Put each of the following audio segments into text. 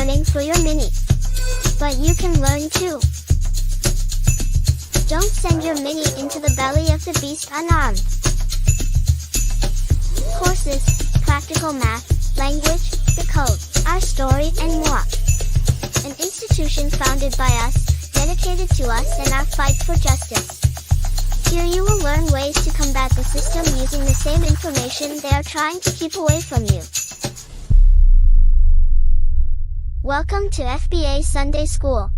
learning for your mini. But you can learn too. Don't send your mini into the belly of the beast unarmed. Courses, practical math, language, the code, our story, and more. An institution founded by us, dedicated to us and our fight for justice. Here you will learn ways to combat the system using the same information they are trying to keep away from you. Welcome to FBA Sunday School.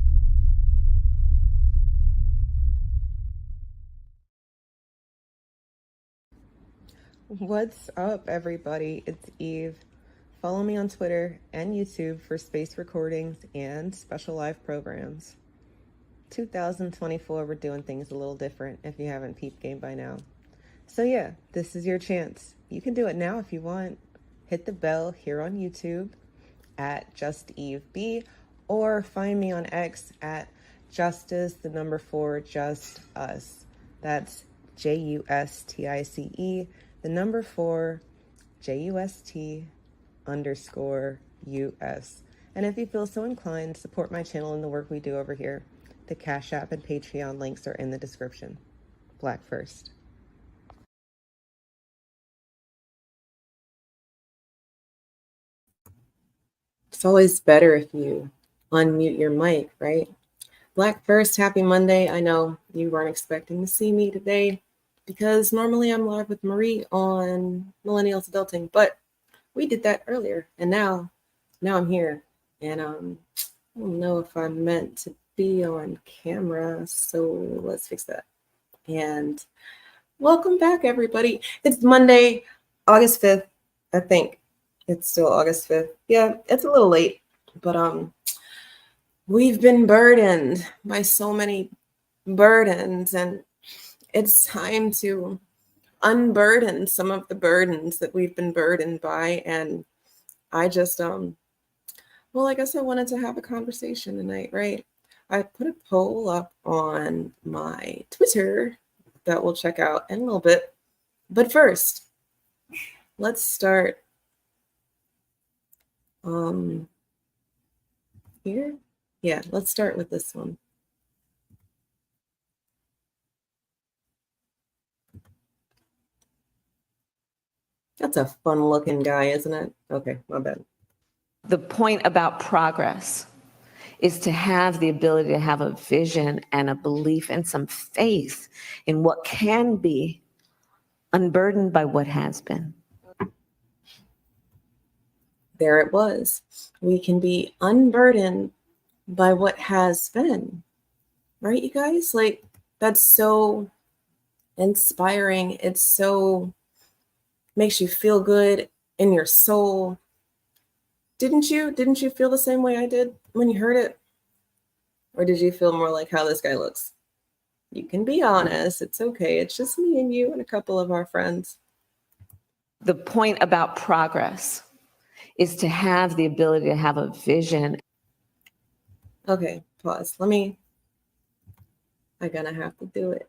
What's up, everybody? It's Eve. Follow me on Twitter and YouTube for space recordings and special live programs. 2024, we're doing things a little different if you haven't peeped game by now. So yeah, this is your chance. You can do it now if you want. Hit the bell here on YouTube at JustEveB, or find me on X at Justice4Just_Us. That's JUSTICE, 4 JUST_US. And if you feel so inclined, support my channel and the work we do over here. The Cash App and Patreon links are in the description. Black first. It's always better if you unmute your mic, right? Black first, happy Monday. I know you weren't expecting to see me today because normally I'm live with Marie on Millennials Adulting, but we did that earlier, and now I'm here, and I don't know if I'm meant to be on camera, so let's fix that. And welcome back, everybody. It's Monday, August 5th. I think it's still August 5th. Yeah, it's a little late, but we've been burdened by so many burdens, and it's time to unburden some of the burdens that we've been burdened by. And I just well, I guess I wanted to have a conversation tonight, right? I put a poll up on my Twitter that we'll check out in a little bit. But first, let's start here. Yeah, let's start with this one. That's a fun looking guy, isn't it? Okay, my bad. The point about progress is to have the ability to have a vision and a belief and some faith in what can be, unburdened by what has been. There it was. We can be unburdened by what has been. Right, you guys? Like, that's so inspiring. It's so makes you feel good in your soul. Didn't you feel the same way I did when you heard it? Or did you feel more like how this guy looks? You can be honest. It's okay. It's just me and you and a couple of our friends. The point about progress is to have the ability to have a vision. Okay, pause. I'm gonna have to do it.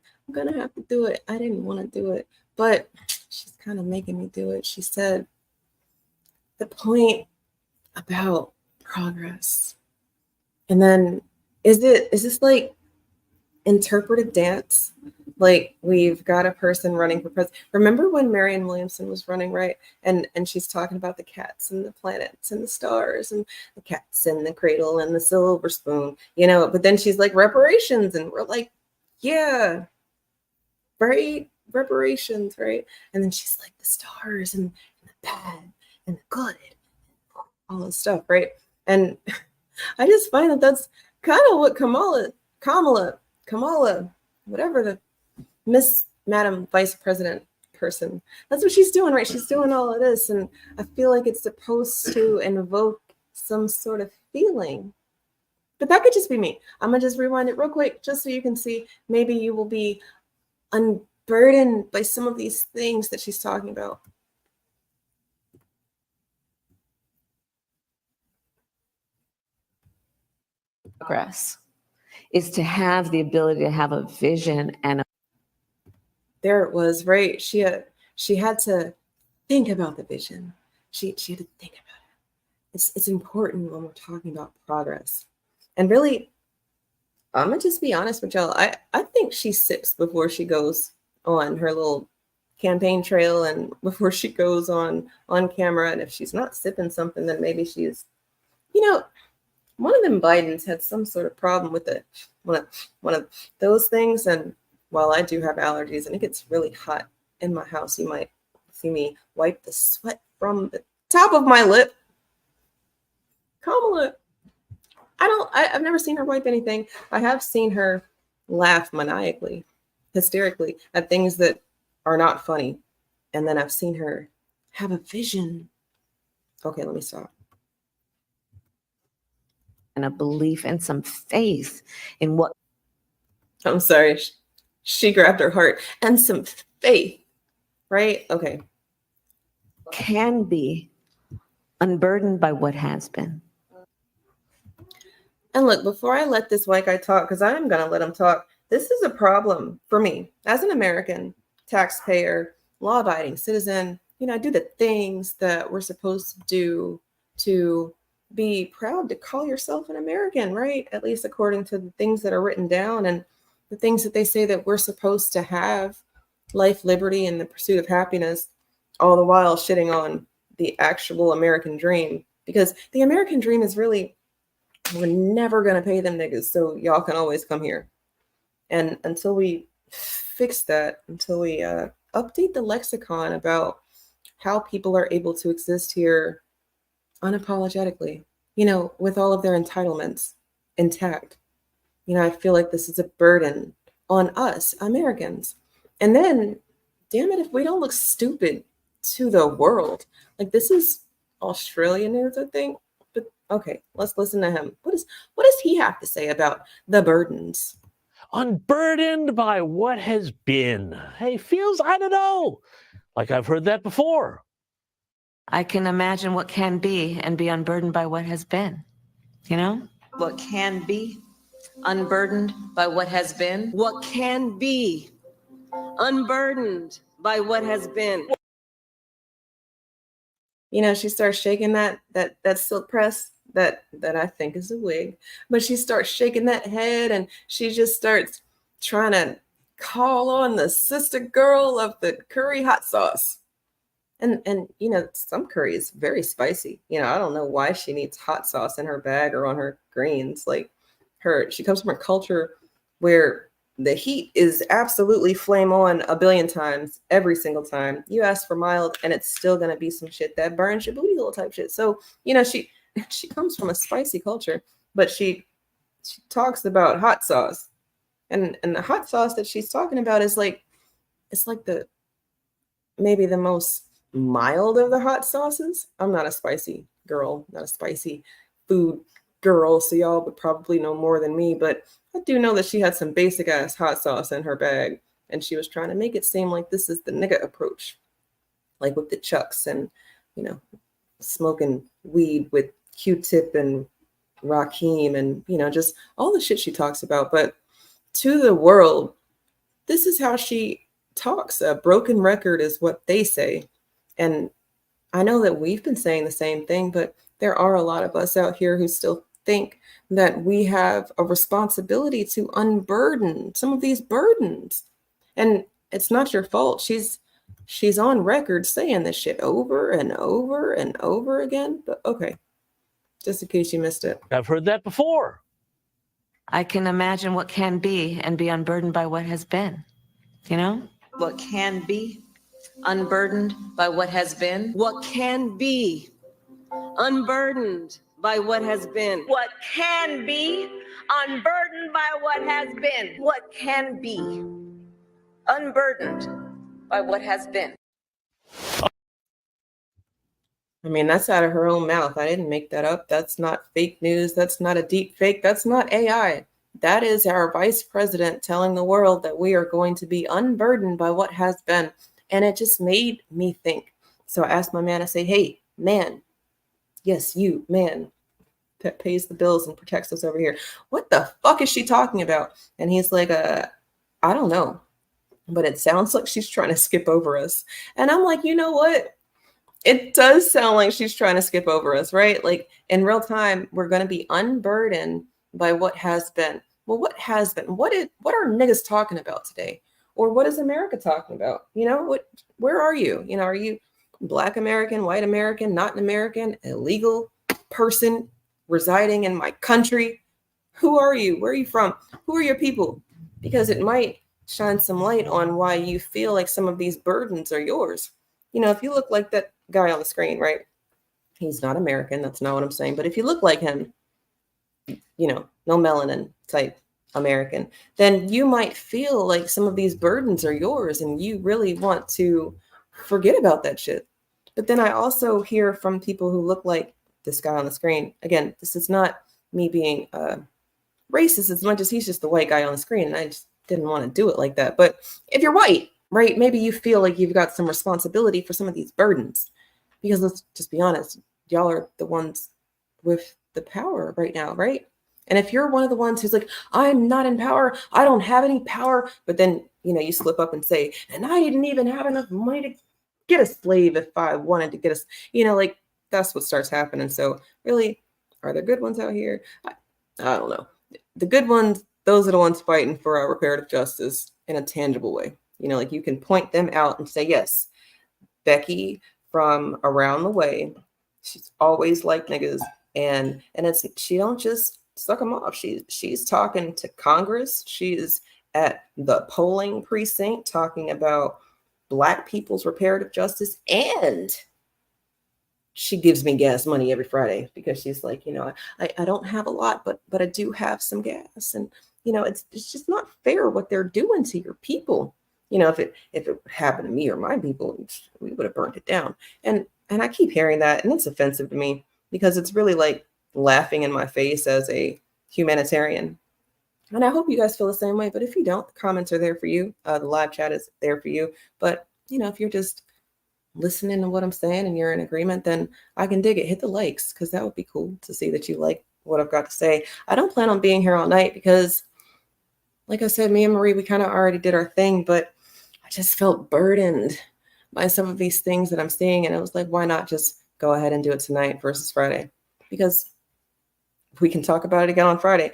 I didn't want to do it, but she's kind of making me do it. She said, the point about progress. And then is this like interpretive dance? Like, we've got a person running for president. Remember when Marianne Williamson was running, right? And she's talking about the cats and the planets and the stars and the cats and the cradle and the silver spoon, but then she's like, reparations. And we're like, yeah, right? Reparations, right? And then she's like, the stars and the bad and the good, all this stuff, right? And I just find that that's kind of what Kamala, whatever the Miss Madam Vice President person, that's what she's doing, right? She's doing all of this, and I feel like it's supposed to invoke some sort of feeling. But that could just be me. I'm gonna just rewind it real quick just so you can see. Maybe you will be unburdened by some of these things that she's talking about. Progress is to have the ability to have a vision and there it was, right? She had to think about the vision. She had to think about it. it's important when we're talking about progress. And really, I'm gonna just be honest with y'all. I think she sips before she goes on her little campaign trail and before she goes on camera. And if she's not sipping something, then maybe she's, you know, one of them Bidens had some sort of problem with the one of those things. And while I do have allergies and it gets really hot in my house, you might see me wipe the sweat from the top of my lip. Kamala, I've never seen her wipe anything. I have seen her laugh maniacally, hysterically at things that are not funny. And then I've seen her have a vision. Okay, let me stop. And a belief and some faith in what I'm sorry. She grabbed her heart and some faith, right? Okay. can be, unburdened by what has been. And look, before I let this white guy talk, because I'm going to let him talk, this is a problem for me as an American taxpayer, law-abiding citizen. You know, I do the things that we're supposed to do to be proud to call yourself an American, right? At least according to the things that are written down and the things that they say that we're supposed to have, life, liberty, and the pursuit of happiness, all the while shitting on the actual American dream. Because the American dream is really, we're never going to pay them niggas, so y'all can always come here. And until we fix that, until we update the lexicon about how people are able to exist here unapologetically, you know, with all of their entitlements intact, you know, I feel like this is a burden on us Americans. And then, damn it, if we don't look stupid to the world, like this is Australian news, I think. But okay, let's listen to him. What does he have to say about the burdens? Unburdened by what has been. Hey, feels, I don't know, like I've heard that before. I can imagine what can be and be unburdened by what has been. You know? What can be, unburdened by what has been. What can be, unburdened by what has been. You know, she starts shaking that silk press that I think is a wig, but she starts shaking that head and she just starts trying to call on the sister girl of the curry hot sauce. And you know, some curry is very spicy. You know, I don't know why she needs hot sauce in her bag or on her greens. Like she comes from a culture where the heat is absolutely flame on a billion times every single time. You ask for mild and it's still going to be some shit that burns your booty hole type shit. So, you know, she comes from a spicy culture, but she talks about hot sauce. And the hot sauce that she's talking about is like, it's like maybe the most mild of the hot sauces. I'm not a spicy girl, not a spicy food girl, so y'all would probably know more than me, but I do know that she had some basic ass hot sauce in her bag, and she was trying to make it seem like this is the nigga approach, like with the chucks and, you know, smoking weed with Q-Tip and Rakim and, you know, just all the shit she talks about. But to the world, this is how she talks. A broken record is what they say. And I know that we've been saying the same thing, but there are a lot of us out here who still think that we have a responsibility to unburden some of these burdens. And it's not your fault. She's on record saying this shit over and over and over again. But okay, just in case you missed it. I've heard that before. I can imagine what can be and be unburdened by what has been. You know? What can be, unburdened by what has been. What can be, unburdened by what has been. What can be, unburdened by what has been. What can be, unburdened by what has been. I mean, that's out of her own mouth. I didn't make that up. That's not fake news. That's not a deep fake. That's not AI. That is our vice president telling the world that we are going to be unburdened by what has been. And it just made me think. So I asked my man, I say, hey, man, yes, you, man, that pays the bills and protects us over here. What the fuck is she talking about? And he's like, I don't know, but it sounds like she's trying to skip over us. And I'm like, you know what? It does sound like she's trying to skip over us, right? Like in real time, we're going to be unburdened by what has been. Well, what has been? What are niggas talking about today? Or what is America talking about? Where are you? Are you Black American, white American, not an American, illegal person residing in my country? Who are you? Where are you from? Who are your people? Because it might shine some light on why you feel like some of these burdens are yours. If you look like that guy on the screen, right? He's not American. That's not what I'm saying. But if you look like him, no melanin type American, then you might feel like some of these burdens are yours and you really want to forget about that shit. But then I also hear from people who look like this guy on the screen. Again, this is not me being racist as much as he's just the white guy on the screen. And I just didn't want to do it like that. But if you're white, right, maybe you feel like you've got some responsibility for some of these burdens. Because let's just be honest, y'all are the ones with the power right now, right? And if you're one of the ones who's like, I'm not in power, I don't have any power, but then, you slip up and say, and I didn't even have enough money to get a slave if I wanted to get like that's what starts happening. So really, are there good ones out here? I don't know. The good ones, those are the ones fighting for our reparative justice in a tangible way. Like you can point them out and say, yes, Becky from around the way, she's always like niggas. And she don't just suck them off. She's talking to Congress. She's at the polling precinct talking about Black people's reparative justice. And she gives me gas money every Friday because she's like, I don't have a lot, but I do have some gas. And, it's just not fair what they're doing to your people. If it happened to me or my people, we would have burned it down. And I keep hearing that, and it's offensive to me because it's really like laughing in my face as a humanitarian. And I hope you guys feel the same way. But if you don't, the comments are there for you. The live chat is there for you. But, if you're just listening to what I'm saying and you're in agreement, then I can dig it. Hit the likes because that would be cool to see that you like what I've got to say. I don't plan on being here all night because, like I said, me and Marie, we kind of already did our thing, but I just felt burdened by some of these things that I'm seeing. And it was like, why not just go ahead and do it tonight versus Friday? Because we can talk about it again on Friday.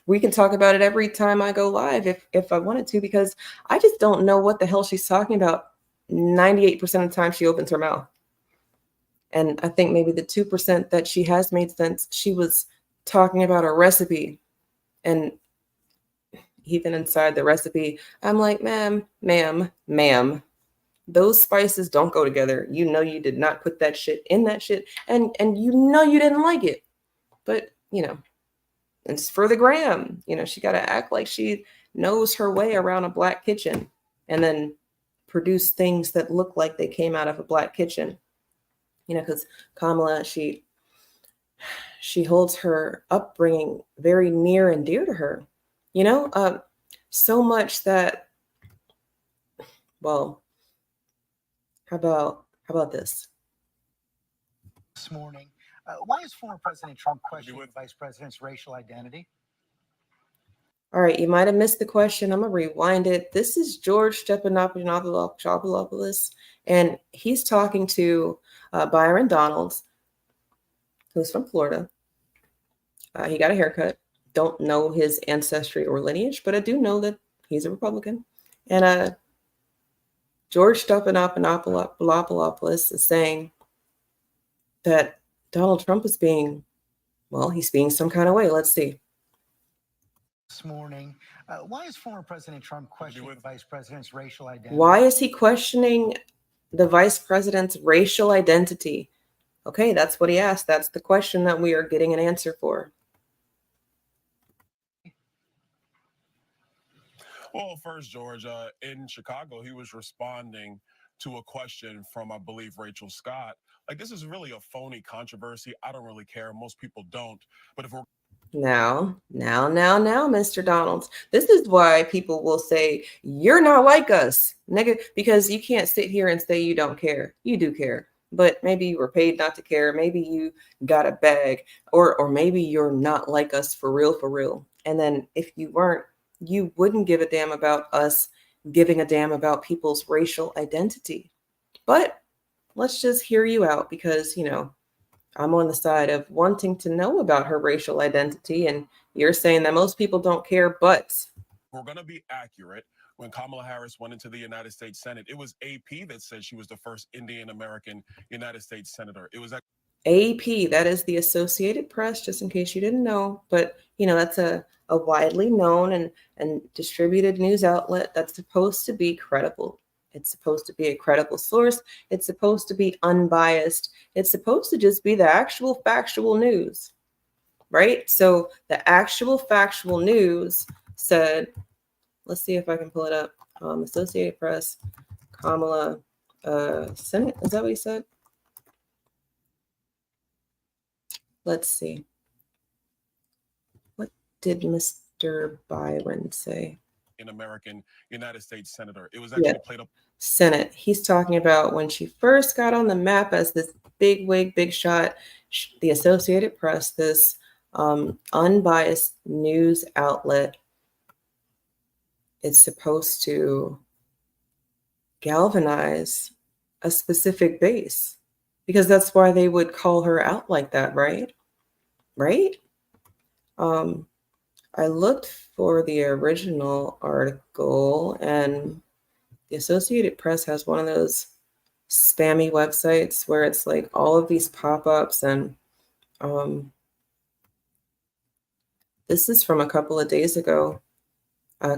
We can talk about it every time I go live if I wanted to, because I just don't know what the hell she's talking about 98% of the time she opens her mouth. And I think maybe the 2% that she has made sense, she was talking about a recipe. And even inside the recipe, I'm like, ma'am, those spices don't go together. You did not put that shit in that shit. And you didn't like it. But, it's for the gram. She got to act like she knows her way around a Black kitchen and then produce things that look like they came out of a Black kitchen. Because Kamala, she holds her upbringing very near and dear to her. So much that, well, how about this? This morning, why is former President Trump questioning the vice president's racial identity? All right, you might have missed the question. I'm going to rewind it. This is George Stephanopoulos, and he's talking to Byron Donalds, who's from Florida. He got a haircut. Don't know his ancestry or lineage, but I do know that he's a Republican. And George Stephanopoulos is saying that Donald Trump is being some kind of way. Let's see. This morning, why is former President Trump questioning the vice president's racial identity? Why is he questioning the vice president's racial identity? Okay, that's what he asked. That's the question that we are getting an answer for. Well, first, George, in Chicago, he was responding to a question from, I believe, Rachel Scott. Like, this is really a phony controversy. I don't really care. Most people don't. But if we're Now, Mr. Donalds, this is why people will say, you're not like us, nigga, because you can't sit here and say you don't care. You do care, but maybe you were paid not to care. Maybe you got a bag, or maybe you're not like us for real. And then if you weren't, you wouldn't give a damn about us giving a damn about people's racial identity. But let's just hear you out because, I'm on the side of wanting to know about her racial identity, and you're saying that most people don't care, but We're going to be accurate. When Kamala Harris went into the United States Senate, it was AP that said she was the first Indian American United States senator. It was AP, that is the Associated Press, just in case you didn't know. But, that's a widely known and distributed news outlet that's supposed to be credible. It's supposed to be a credible source. It's supposed to be unbiased. It's supposed to just be the actual factual news, right? So the actual factual news said, let's see if I can pull it up. Associated Press, Kamala, Senate, is that what he said? Let's see. What did Mr. Byron say? an American United States senator. It was actually played up. Senate. He's talking about when she first got on the map as this big wig, big shot, the Associated Press, this unbiased news outlet, it's supposed to galvanize a specific base because that's why they would call her out like that, right? Right? I looked for the original article, and the Associated Press has one of those spammy websites where it's like all of these pop-ups, and this is from a couple of days ago.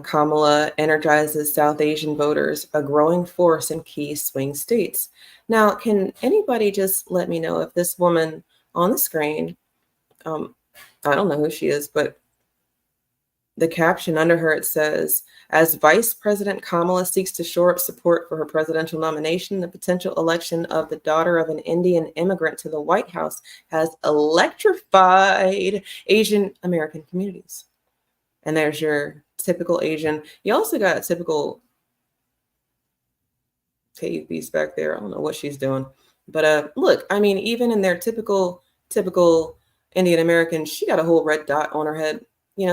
Kamala energizes South Asian voters, a growing force in key swing states. Now, can anybody just let me know if this woman on the screen, I don't know who she is, but the caption under her, it says, as Vice President Kamala seeks to shore up support for her presidential nomination, the potential election of the daughter of an Indian immigrant to the White House has electrified Asian American communities. And there's your typical Asian. You also got typical Kate Beast back there. I don't know what she's doing. But look, I mean, even in their typical Indian American, she got a whole red dot on her head.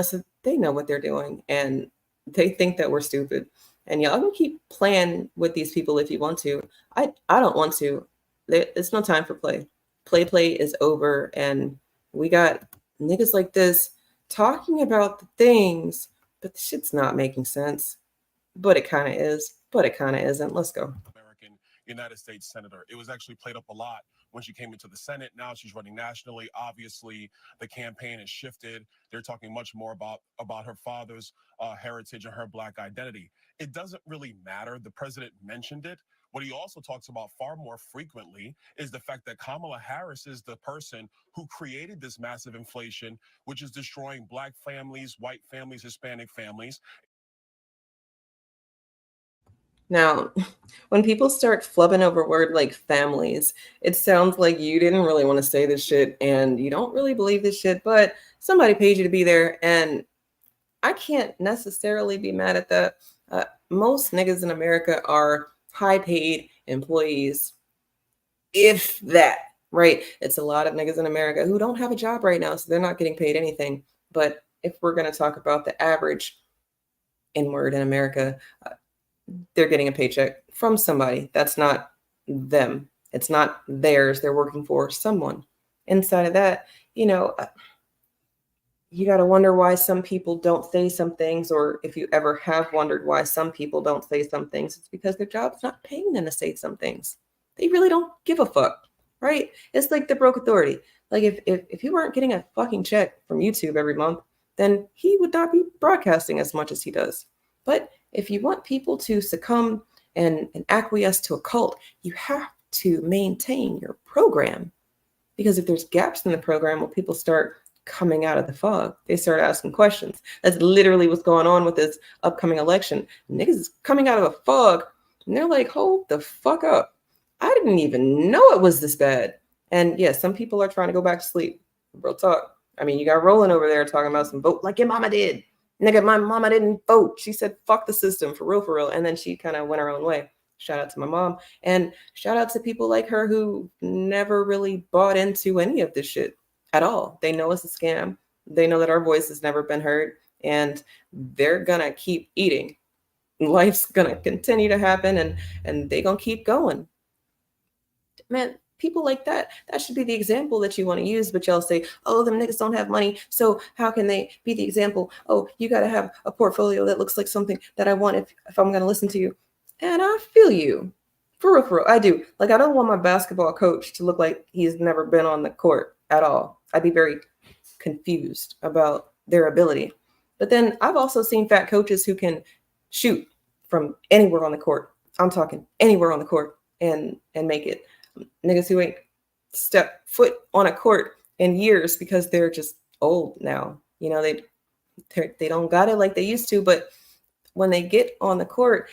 So they know what they're doing, and they think that we're stupid. And y'all can keep playing with these people if you want to. I don't want to. It's no time for play. Play is over, and we got niggas like this talking about the things, but the shit's not making sense. But it kind of is, but it kind of isn't. Let's go. American United States senator. It was actually played up a lot when she came into the Senate. Now she's running nationally. Obviously, the campaign has shifted. They're talking much more about her father's heritage and her Black identity. It doesn't really matter. The president mentioned it. What he also talks about far more frequently is the fact that Kamala Harris is the person who created this massive inflation, which is destroying Black families, white families, Hispanic families. Now, when people start flubbing over word like families, it sounds like you didn't really want to say this shit and you don't really believe this shit, but somebody paid you to be there, and I can't necessarily be mad at that. Most niggas in America are high-paid employees, if that, right? It's a lot of niggas in America who don't have a job right now, so they're not getting paid anything. But if we're going to talk about the average N-word in America, they're getting a paycheck from somebody. That's not them. It's not theirs. They're working for someone. Inside of that, you got to wonder why some people don't say some things, or if you ever have wondered why some people don't say some things, it's because their job's not paying them to say some things. They really don't give a fuck, right? It's like the broke authority. Like if he weren't getting a fucking check from YouTube every month, then he would not be broadcasting as much as he does. But if you want people to succumb and acquiesce to a cult, you have to maintain your program. Because if there's gaps in the program, well, people start coming out of the fog. They start asking questions. That's literally what's going on with this upcoming election. Niggas is coming out of a fog, and they're like, hold the fuck up. I didn't even know it was this bad. And yeah, some people are trying to go back to sleep. Real talk. I mean, you got Roland over there talking about some vote like your mama did. Nigga, my mama didn't vote. She said, fuck the system, for real. And then she kind of went her own way. Shout out to my mom. And shout out to people like her who never really bought into any of this shit at all. They know it's a scam. They know that our voice has never been heard. And they're going to keep eating. Life's going to continue to happen. And they're going to keep going. man, people like that should be the example that you want to use. But y'all say, oh, them niggas don't have money, so how can they be the example? Oh, you got to have a portfolio that looks like something that I want if I'm going to listen to you. And I feel you. For real, I do. Like, I don't want my basketball coach to look like he's never been on the court at all. I'd be very confused about their ability. But then I've also seen fat coaches who can shoot from anywhere on the court. I'm talking anywhere on the court and make it. Niggas who ain't stepped foot on a court in years because they're just old now. You know, they don't got it like they used to, but when they get on the court,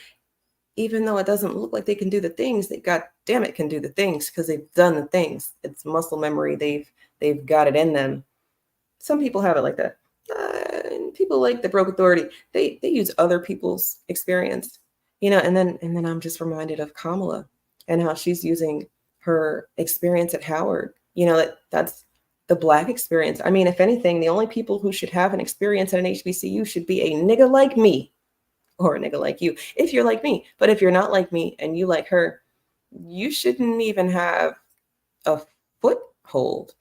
even though it doesn't look like they can do the things, they damn it can do the things because they've done the things. It's muscle memory. They've got it in them. Some people have it like that. People like the broke authority. They use other people's experience, you know. And then I'm just reminded of Kamala and how she's using her experience at Howard. You know, that's the Black experience. I mean, if anything, the only people who should have an experience at an HBCU should be a nigga like me or a nigga like you, if you're like me. But if you're not like me and you like her, you shouldn't even have a foothold,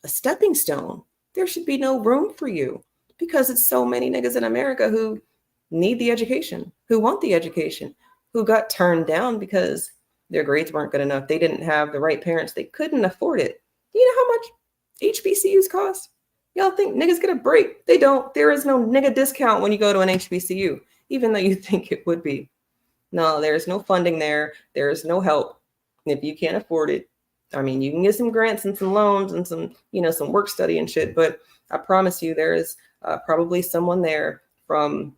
a stepping stone. There should be no room for you because it's so many niggas in America who need the education, who want the education, who got turned down because their grades weren't good enough. They didn't have the right parents. They couldn't afford it. You know how much HBCUs cost? Y'all think niggas get a break? They don't. There is no nigga discount when you go to an HBCU, even though you think it would be. No, there's no funding there. There's no help. If you can't afford it, I mean, you can get some grants and some loans and some, you know, some work study and shit. But I promise you, there is probably someone there from,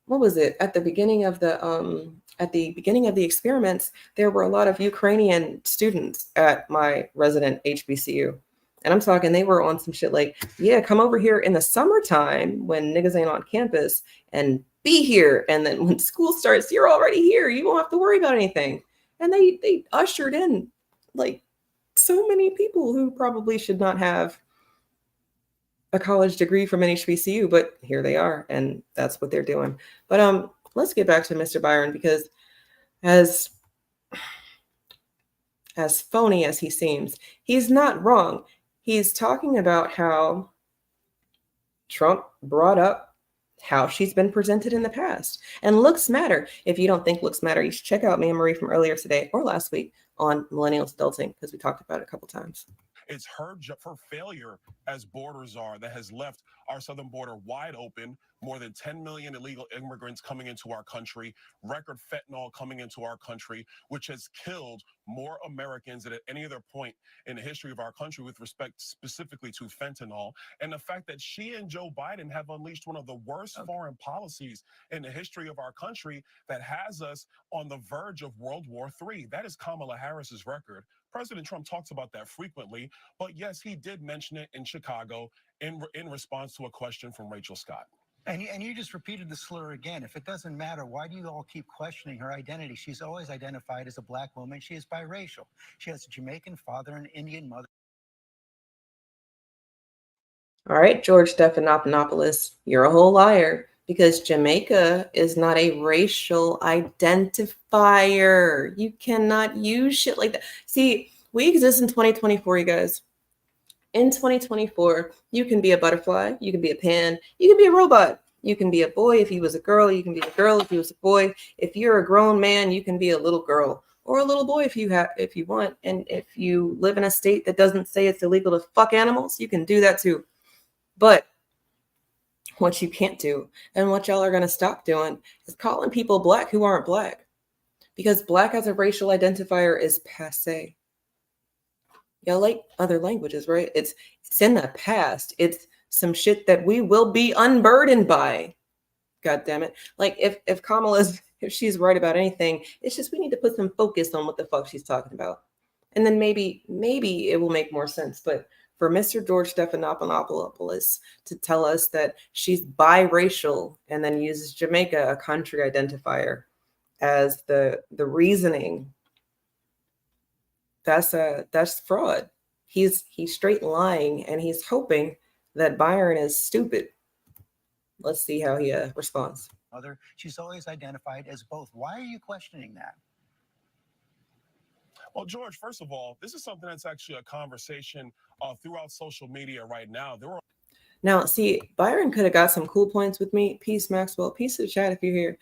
what was it? At the beginning of the experiments, there were a lot of Ukrainian students at my resident HBCU. And I'm talking, they were on some shit like, yeah, come over here in the summertime when niggas ain't on campus and be here. And then when school starts, you're already here. You won't have to worry about anything. And they ushered in like so many people who probably should not have a college degree from an HBCU, but here they are, and that's what they're doing. But let's get back to Mr. Byron, because as phony as he seems, he's not wrong. He's talking about how Trump brought up how she's been presented in the past. And looks matter. If you don't think looks matter, you should check out me and Marie from earlier today or last week on millennials adulting, because we talked about it a couple times. It's her failure as border czar that has left our southern border wide open, more than 10 million illegal immigrants coming into our country, record fentanyl coming into our country, which has killed more Americans than at any other point in the history of our country with respect specifically to fentanyl. And the fact that she and Joe Biden have unleashed one of the worst foreign policies in the history of our country that has us on the verge of World War III. That is Kamala Harris's record. President Trump talks about that frequently, but yes, he did mention it in Chicago in response to a question from Rachel Scott. And you just repeated the slur again. If it doesn't matter, why do you all keep questioning her identity? She's always identified as a Black woman. She is biracial. She has a Jamaican father and an Indian mother. All right, George Stephanopoulos, you're a whole liar, because Jamaica is not a racial identifier. You cannot use shit like that. See, we exist in 2024, you guys. In 2024, you can be a butterfly, you can be a pan, you can be a robot. You can be a boy if you was a girl, you can be a girl if you was a boy. If you're a grown man, you can be a little girl or a little boy if you want. And if you live in a state that doesn't say it's illegal to fuck animals, you can do that too. But what you can't do, and what y'all are going to stop doing, is calling people Black who aren't Black. Because Black as a racial identifier is passé. Y'all like other languages, right? It's in the past. It's some shit that we will be unburdened by. God damn it. Like if Kamala's, if she's right about anything, it's just we need to put some focus on what the fuck she's talking about. And then maybe it will make more sense. But for Mr. George Stephanopoulos to tell us that she's biracial and then uses Jamaica, a country identifier, as the reasoning, that's fraud. He's straight lying, and he's hoping that Byron is stupid. Let's see how he responds. She's always identified as both. Why are you questioning that? Well, George, first of all, this is something that's actually a conversation throughout social media right now. Now, see, Byron could have got some cool points with me. Peace, Maxwell. Peace to the chat if you're here.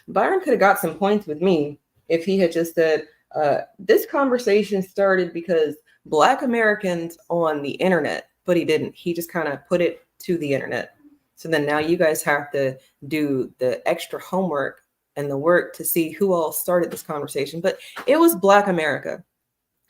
Byron could have got some points with me if he had just said, this conversation started because Black Americans on the internet, but he didn't. He just kind of put it to the internet. So then now you guys have to do the extra homework and the work to see who all started this conversation. But it was Black America,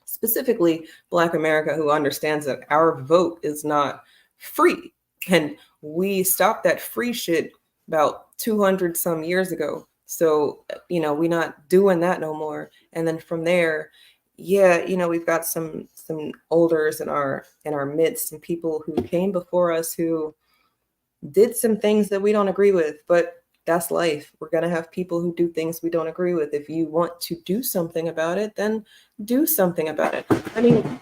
specifically Black America, who understands that our vote is not free. And we stopped that free shit about 200 some years ago. So, we're not doing that no more. And then from there, we've got some elders in our midst and people who came before us who did some things that we don't agree with, but that's life. We're going to have people who do things we don't agree with. If you want to do something about it, then do something about it. I mean,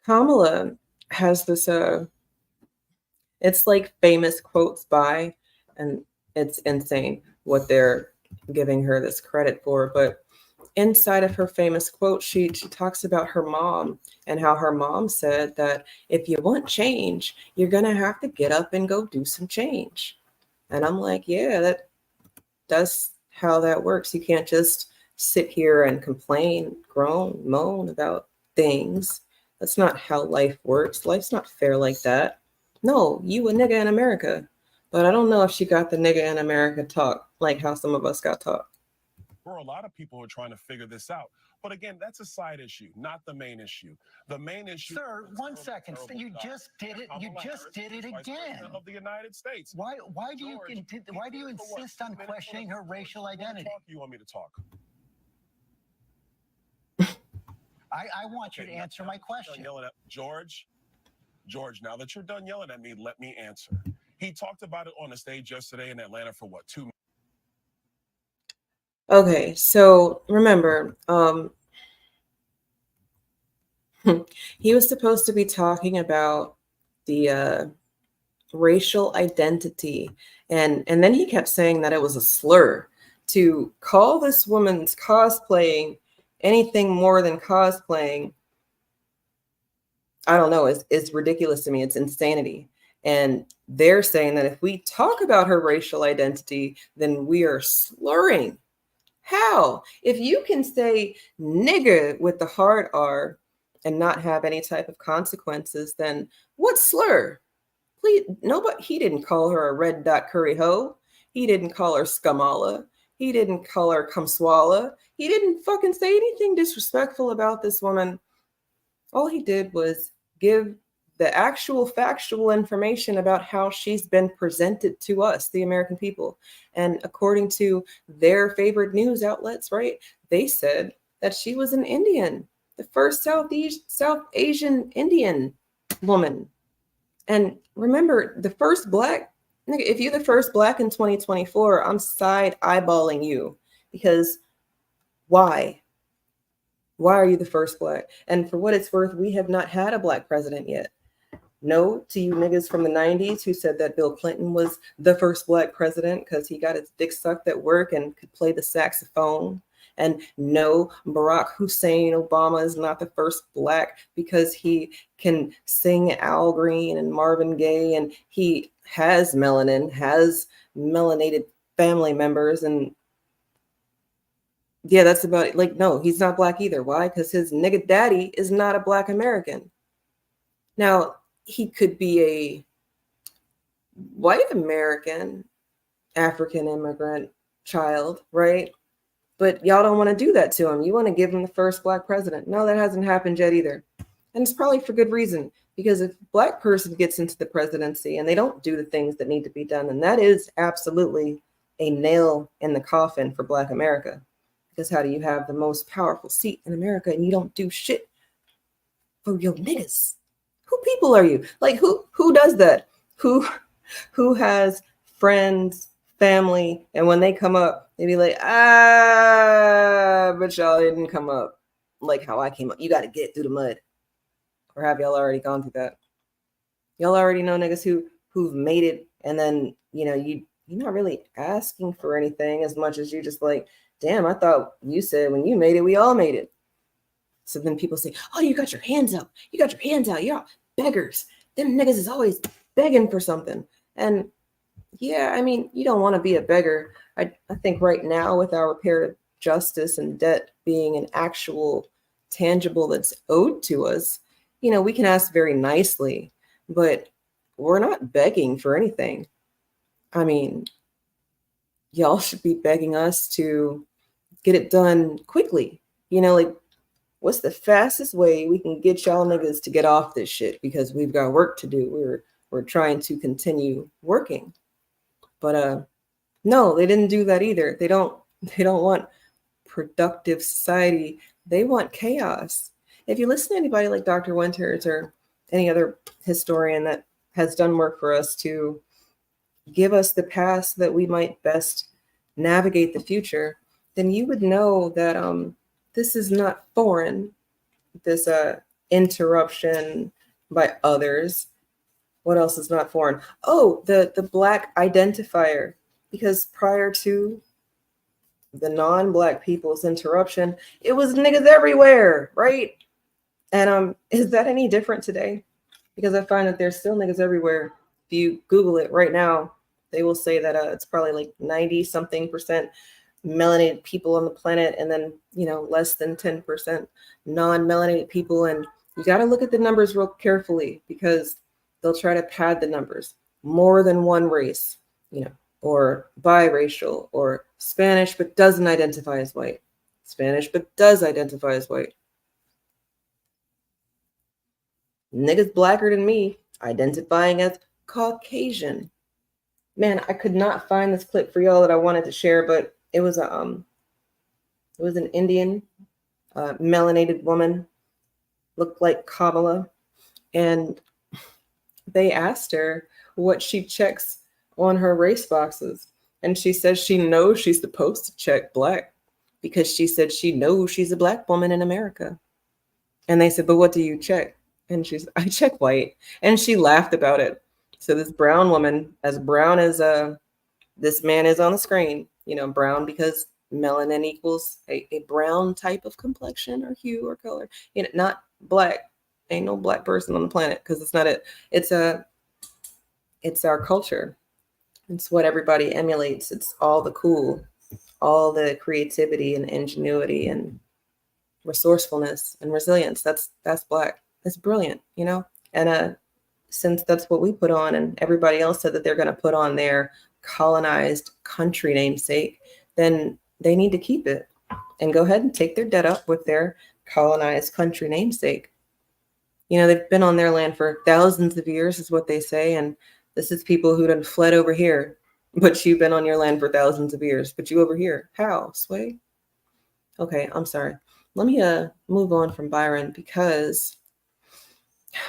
Kamala has this, it's like famous quotes by, and it's insane what they're giving her this credit for. But inside of her famous quote, she talks about her mom and how her mom said that if you want change, you're going to have to get up and go do some change. And I'm like, yeah, that's how that works. You can't just sit here and complain, groan, moan about things. That's not how life works. Life's not fair like that. No, you a nigga in America. But I don't know if she got the nigga in America talk like how some of us got taught. There are a lot of people who are trying to figure this out. But again, that's a side issue, not the main issue. The main issue. Sir, 1 second. You just did it. You just did it again. Of the United States. Why do you insist on questioning her racial identity? You want me to talk? I want you to answer my question. George, now that you're done yelling at me, let me answer. He talked about it on the stage yesterday in Atlanta for what, 2 minutes? Okay, so remember, he was supposed to be talking about the racial identity, and then he kept saying that it was a slur to call this woman's cosplaying anything more than cosplaying. I don't know, it's ridiculous to me. It's insanity. And they're saying that if we talk about her racial identity, then we are slurring. How? If you can say nigga with the hard R and not have any type of consequences, then what slur? Please, nobody. He didn't call her a red dot curry hoe. He didn't call her scamala. He didn't call her cumswalla. He didn't fucking say anything disrespectful about this woman. All he did was give the actual factual information about how she's been presented to us, the American people. And according to their favorite news outlets, right, they said that she was an Indian, the first South Asian Indian woman. And remember, the first Black, if you're the first Black in 2024, I'm side eyeballing you, because why? Why are you the first Black? And for what it's worth, we have not had a Black president yet. No to you niggas from the 90s who said that Bill Clinton was the first Black president because he got his dick sucked at work and could play the saxophone. And no, Barack Hussein Obama is not the first Black because he can sing Al Green and Marvin Gaye, and he has melanin, has melanated family members. And yeah, that's about it. Like, no, he's not Black either. Why? Because his nigga daddy is not a Black American. Now, he could be a white American, African immigrant child, right? But y'all don't want to do that to him. You want to give him the first Black president. No, that hasn't happened yet either. And it's probably for good reason, because if a Black person gets into the presidency and they don't do the things that need to be done, then that is absolutely a nail in the coffin for Black America. Because how do you have the most powerful seat in America and you don't do shit for your niggas? Who people are you? Like, who does that? Who has friends, family, and when they come up, they be like, but y'all didn't come up like how I came up. You got to get through the mud. Or have y'all already gone through that? Y'all already know niggas who've made it, and then you you're not really asking for anything as much as you just like, damn, I thought you said when you made it, we all made it. So then people say, oh, you got your hands up. You got your hands out. You're all beggars. Them niggas is always begging for something. And yeah, I mean, you don't want to be a beggar. I think right now with our reparative justice and debt being an actual tangible that's owed to us, we can ask very nicely, but we're not begging for anything. I mean, y'all should be begging us to get it done quickly. Like, what's the fastest way we can get y'all niggas to get off this shit? Because we've got work to do. We're trying to continue working. But no, they didn't do that either. They don't want productive society. They want chaos. If you listen to anybody like Dr. Winters or any other historian that has done work for us to give us the past that we might best navigate the future, then you would know that this is not foreign, this interruption by others. What else is not foreign? Oh, the Black identifier. Because prior to the non-Black people's interruption, it was niggas everywhere, right? And is that any different today? Because I find that there's still niggas everywhere. If you Google it right now, they will say that it's probably like 90-something% melanated people on the planet, and then less than 10% non-melanated people. And you got to look at the numbers real carefully, because they'll try to pad the numbers. More than one race, or biracial, or Spanish but doesn't identify as white, Spanish but does identify as white. Niggas blacker than me identifying as Caucasian. Man, I could not find this clip for y'all that I wanted to share, but it was an Indian melanated woman, looked like Kamala, and they asked her what she checks on her race boxes, and she says she knows she's supposed to check Black because she said she knows she's a Black woman in America. And they said, but what do you check? And she said, I check white. And she laughed about it. So this brown woman, as brown as this man is on the screen, brown because melanin equals a brown type of complexion or hue or color, not Black. Ain't no Black person on the planet, because it's not it. It's our culture. It's what everybody emulates. It's all the cool, all the creativity and ingenuity and resourcefulness and resilience. That's Black. It's brilliant, And since that's what we put on, and everybody else said that they're going to put on their colonized country namesake, then they need to keep it and go ahead and take their debt up with their colonized country namesake. They've been on their land for thousands of years, is what they say. And this is people who done fled over here, but you've been on your land for thousands of years, but you over here. How, Sway? Okay, I'm sorry. Let me move on from Byron, because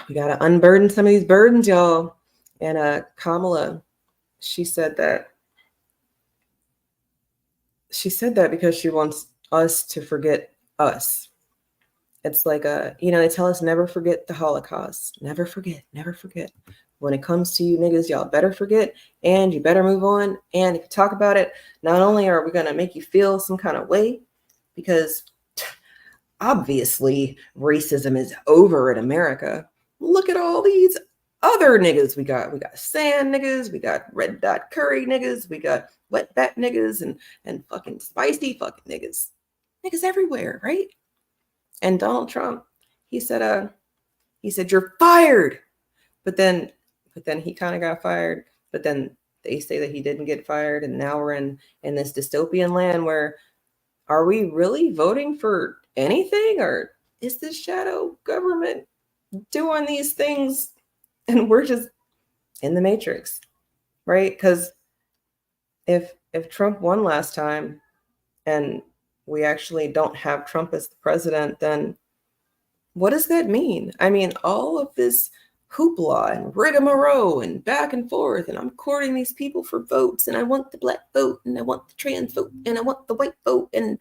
we got to unburden some of these burdens, y'all. And Kamala, she said that because she wants us to forget us. It's like, they tell us never forget the Holocaust. Never forget, never forget. When it comes to you niggas, y'all better forget, and you better move on. And if you talk about it, not only are we going to make you feel some kind of way, because obviously racism is over in America. Look at all these other niggas we got. We got sand niggas, we got red dot curry niggas, we got wet bat niggas, and fucking spicy fucking niggas. Niggas everywhere, right? And Donald Trump, he said you're fired. But then he kind of got fired. But then they say that he didn't get fired, and now we're in this dystopian land where, are we really voting for anything, or is this shadow government doing these things and we're just in the matrix, right? Because if Trump won last time and we actually don't have Trump as the president, then what does that mean? I mean, all of this hoopla and rigmarole and back and forth, and I'm courting these people for votes, and I want the Black vote, and I want the trans vote, and I want the white vote, and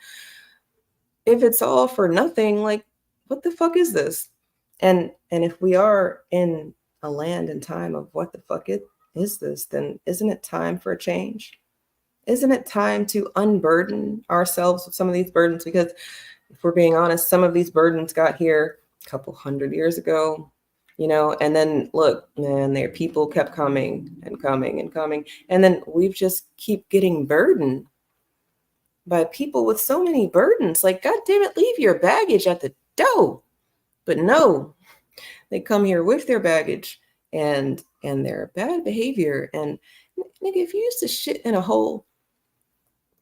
if it's all for nothing, like, what the fuck is this? And if we are in a land and time of what the fuck it is this, then isn't it time for a change? Isn't it time to unburden ourselves with some of these burdens? Because if we're being honest, some of these burdens got here a couple hundred years ago, and then look, man, their people kept coming and coming and coming. And then we've just keep getting burdened by people with so many burdens. Like, God damn it, leave your baggage at the door. But no, they come here with their baggage and their bad behavior. And nigga, if you used to shit in a hole,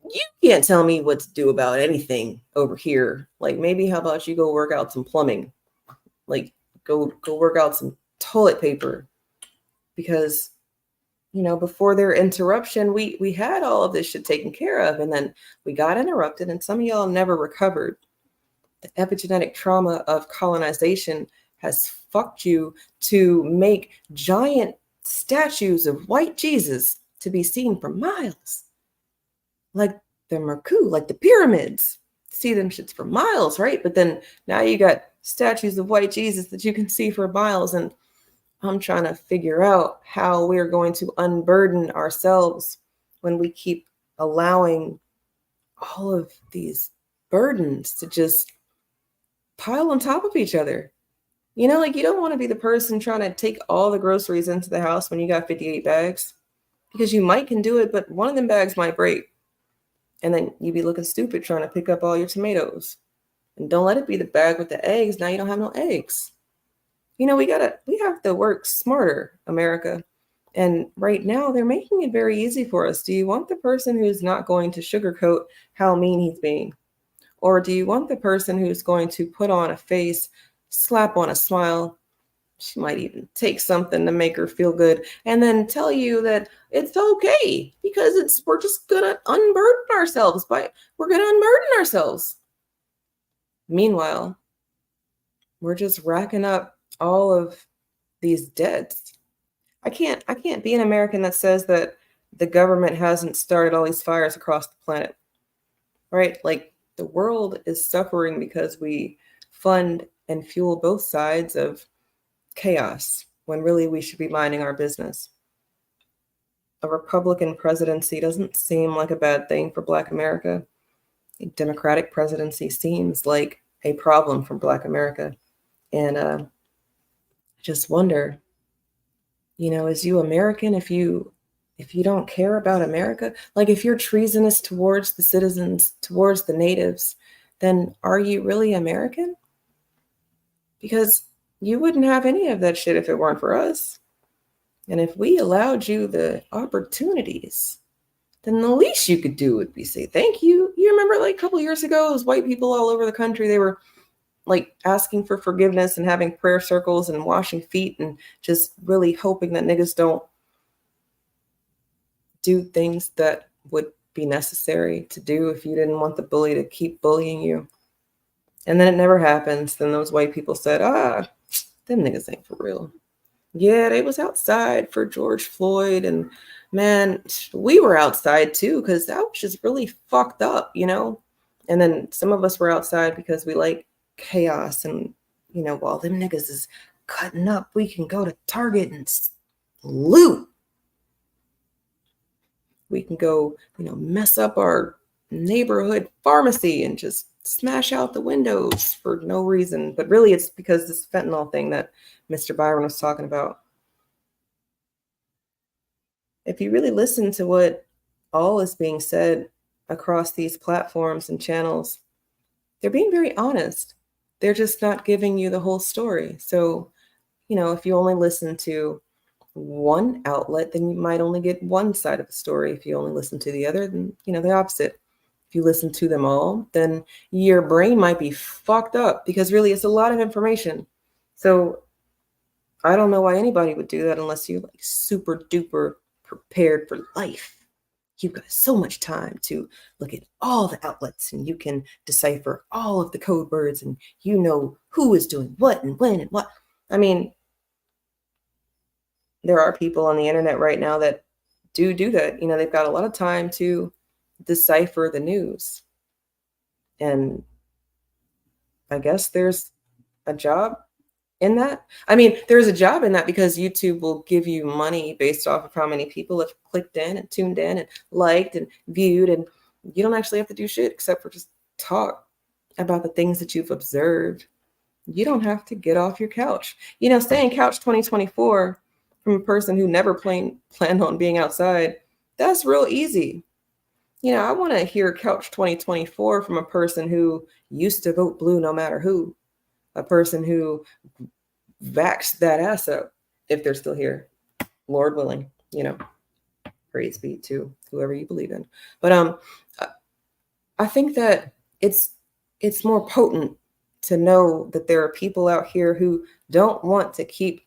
you can't tell me what to do about anything over here. Like, maybe how about you go work out some plumbing? Like, go work out some toilet paper. Because, before their interruption, we had all of this shit taken care of. And then we got interrupted, and some of y'all never recovered. The epigenetic trauma of colonization has fucked you to make giant statues of white Jesus to be seen for miles. Like the Merku, like the pyramids. See them shits for miles, right? But then now you got statues of white Jesus that you can see for miles. And I'm trying to figure out how we're going to unburden ourselves when we keep allowing all of these burdens to just pile on top of each other. Like, you don't want to be the person trying to take all the groceries into the house when you got 58 bags, because you might can do it, but one of them bags might break. And then you'd be looking stupid trying to pick up all your tomatoes. And don't let it be the bag with the eggs. Now you don't have no eggs. We have to work smarter, America. And right now they're making it very easy for us. Do you want the person who's not going to sugarcoat how mean he's being? Or do you want the person who's going to put on a face, slap on a smile? She might even take something to make her feel good and then tell you that it's okay because we're just going to unburden ourselves. We're going to unburden ourselves. Meanwhile, we're just racking up all of these debts. I can't be an American that says that the government hasn't started all these fires across the planet, right? Like, the world is suffering because we fund and fuel both sides of chaos when really we should be minding our business. A Republican presidency doesn't seem like a bad thing for Black America. A Democratic presidency seems like a problem for Black America. And I just wonder, is you American if you don't care about America? Like, if you're treasonous towards the citizens, towards the natives, then are you really American? Because you wouldn't have any of that shit if it weren't for us. And if we allowed you the opportunities, then the least you could do would be say thank you. You remember, like, a couple years ago, those white people all over the country, they were like asking for forgiveness and having prayer circles and washing feet and just really hoping that niggas don't do things that would be necessary to do if you didn't want the bully to keep bullying you. And then it never happens. Then those white people said, them niggas ain't for real. Yeah, they was outside for George Floyd. And man, we were outside too, because that was just really fucked up, And then some of us were outside because we like chaos. And, while them niggas is cutting up, we can go to Target and loot. We can go, mess up our neighborhood pharmacy and just smash out the windows for no reason. But really, it's because this fentanyl thing that Mr. Byron was talking about. If you really listen to what all is being said across these platforms and channels, they're being very honest. They're just not giving you the whole story. So, if you only listen to one outlet, then you might only get one side of the story. If you only listen to the other, then, the opposite. If you listen to them all, then your brain might be fucked up because really it's a lot of information. So I don't know why anybody would do that unless you're like super duper prepared for life. You've got so much time to look at all the outlets and you can decipher all of the code words and who is doing what and when and what. I mean, there are people on the internet right now that do that. They've got a lot of time to decipher the news. And I guess there's a job in that? I mean, there's a job in that because YouTube will give you money based off of how many people have clicked in and tuned in and liked and viewed, and you don't actually have to do shit except for just talk about the things that you've observed. You don't have to get off your couch. Saying couch 2024 from a person who never planned on being outside, that's real easy. I want to hear couch 2024 from a person who used to vote blue no matter who, a person who vaxxed that ass up if they're still here, Lord willing, praise be to whoever you believe in. But I think that it's more potent to know that there are people out here who don't want to keep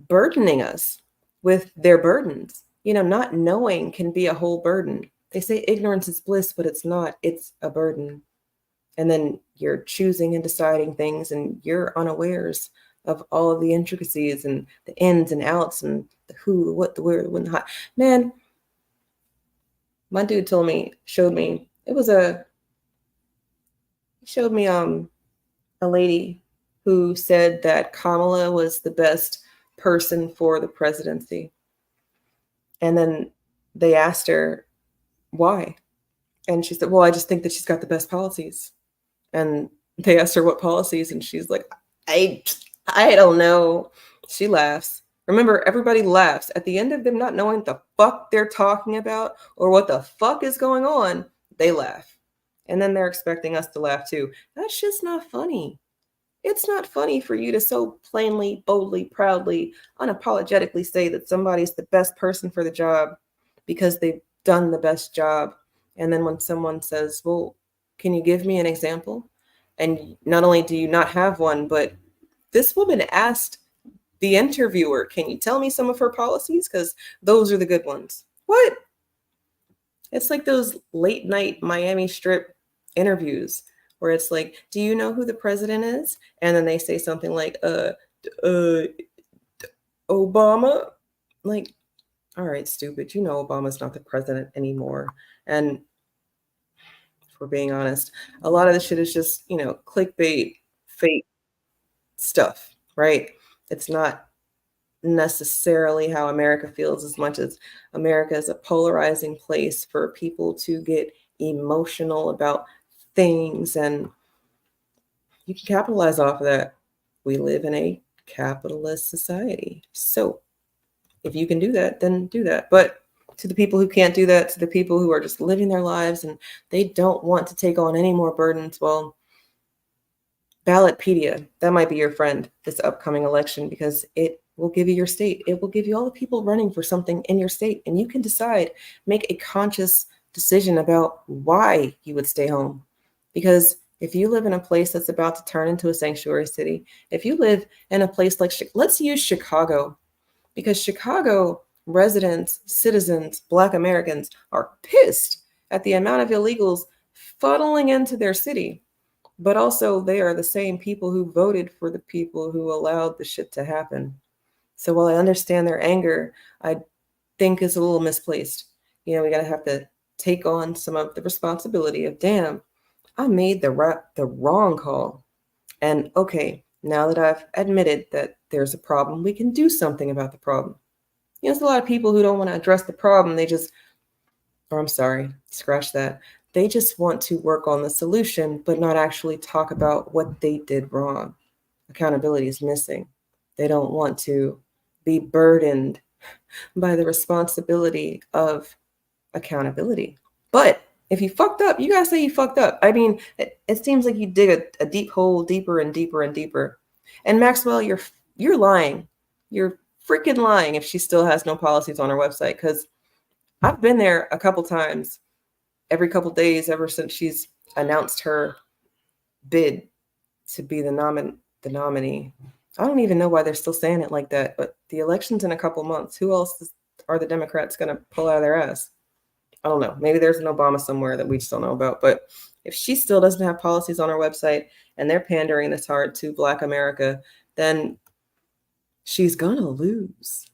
burdening us with their burdens. Not knowing can be a whole burden. They say ignorance is bliss, but it's not. It's a burden. And then you're choosing and deciding things, and you're unawares of all of the intricacies and the ins and outs and the who, the what, the where, the when, the how. Man, my dude showed me a lady who said that Kamala was the best person for the presidency. And then they asked her why. And she said, well, I just think that she's got the best policies. And they asked her what policies, and she's like, I don't know. She laughs. Remember, everybody laughs. At the end of them not knowing what the fuck they're talking about or what the fuck is going on, they laugh. And then they're expecting us to laugh too. That's just not funny. It's not funny for you to so plainly, boldly, proudly, unapologetically say that somebody's the best person for the job because they've done the best job. And then when someone says, well, can you give me an example? And not only do you not have one, but this woman asked the interviewer, can you tell me some of her policies? Because those are the good ones. What? It's like those late night Miami Strip interviews where it's like, do you know who the president is? And then they say something like, Obama. Like, all right, stupid. Obama's not the president anymore. And if we're being honest, a lot of this shit is just, clickbait, fake stuff, right? It's not necessarily how America feels as much as America is a polarizing place for people to get emotional about things, and you can capitalize off of that. We live in a capitalist society. So if you can do that, then do that. But to the people who can't do that, to the people who are just living their lives and they don't want to take on any more burdens, well, Ballotpedia, that might be your friend this upcoming election, because it will give you your state. It will give you all the people running for something in your state, and you can decide, make a conscious decision about why you would stay home. Because if you live in a place that's about to turn into a sanctuary city, if you live in a place like, let's use Chicago, because Chicago residents, citizens, Black Americans are pissed at the amount of illegals funneling into their city. But also they are the same people who voted for the people who allowed the shit to happen. So while I understand their anger, I think it's a little misplaced. We gotta have to take on some of the responsibility of, damn, I made the wrong call. And okay, now that I've admitted that there's a problem, we can do something about the problem. There's a lot of people who don't want to address the problem. Scratch that. They just want to work on the solution, but not actually talk about what they did wrong. Accountability is missing. They don't want to be burdened by the responsibility of accountability. But if you fucked up, you gotta say you fucked up. I mean, it seems like you dig a deep hole deeper and deeper and deeper. And Maxwell, you're lying. You're freaking lying if she still has no policies on her website, because I've been there a couple times every couple days ever since she's announced her bid to be the nominee. I don't even know why they're still saying it like that, but the election's in a couple months. Who else are the Democrats going to pull out of their ass? I don't know. Maybe there's an Obama somewhere that we just don't know about. But if she still doesn't have policies on her website and they're pandering this hard to Black America, then she's going to lose.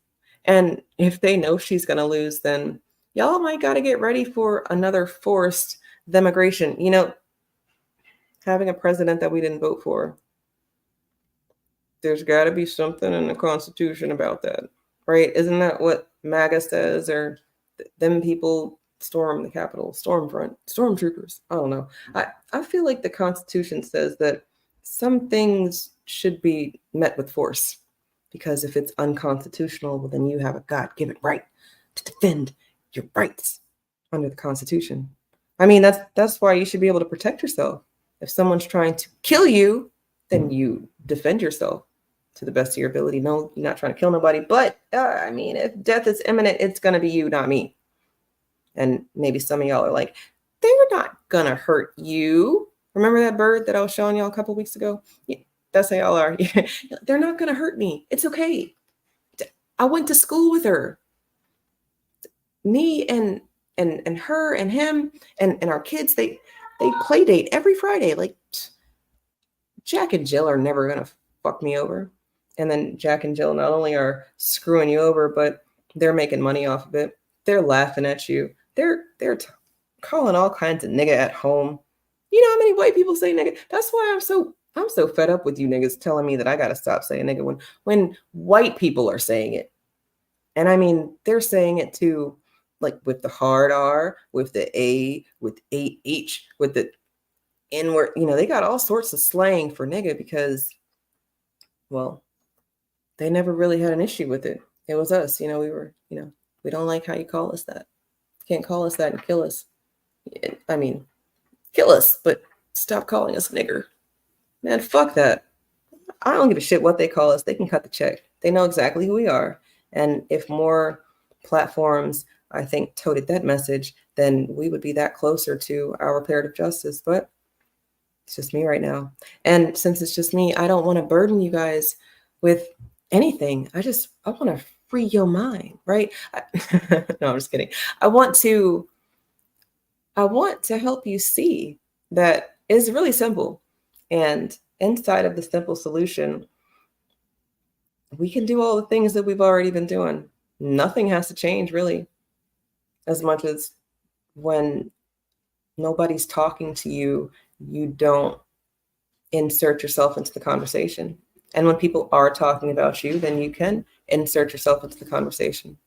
And if they know she's going to lose, then y'all might got to get ready for another forced immigration. Having a president that we didn't vote for, there's got to be something in the Constitution about that, right? Isn't that what MAGA says? Or them people storm the Capitol, stormfront, stormtroopers. I don't know. I feel like the Constitution says that some things should be met with force, because if it's unconstitutional, well, then you have a God-given right to defend your rights under the Constitution. I mean, that's why you should be able to protect yourself. If someone's trying to kill you, then you defend yourself to the best of your ability. No, you're not trying to kill nobody, but I mean, if death is imminent, it's going to be you, not me. And maybe some of y'all are like, they're not going to hurt you. Remember that bird that I was showing y'all a couple weeks ago? Yeah, that's how y'all are. They're not going to hurt me. It's okay. I went to school with her. Me and her and him and our kids, they play date every Friday. Like, Jack and Jill are never going to fuck me over. And then Jack and Jill not only are screwing you over, but they're making money off of it. They're laughing at you. They're calling all kinds of nigga at home. You know how many white people say nigga? That's why I'm so fed up with you niggas telling me that I gotta stop saying nigga when white people are saying it. And I mean, they're saying it too, like with the hard R, with the A, with AH, with the N word. You know, they got all sorts of slang for nigga because, well, they never really had an issue with it. It was us, we were, we don't like how you call us that. You can't call us that and kill us. I mean, kill us, but stop calling us nigger. Man, fuck that. I don't give a shit what they call us. They can cut the check. They know exactly who we are. And if more platforms, I think, toted that message, then we would be that closer to our reparative justice. But it's just me right now. And since it's just me, I don't want to burden you guys with anything. I want to free your mind, right? No, I'm just kidding. I want to help you see that it's really simple. And inside of the simple solution, we can do all the things that we've already been doing. Nothing has to change, really, as much as when nobody's talking to you, you don't insert yourself into the conversation. And when people are talking about you, then you can insert yourself into the conversation.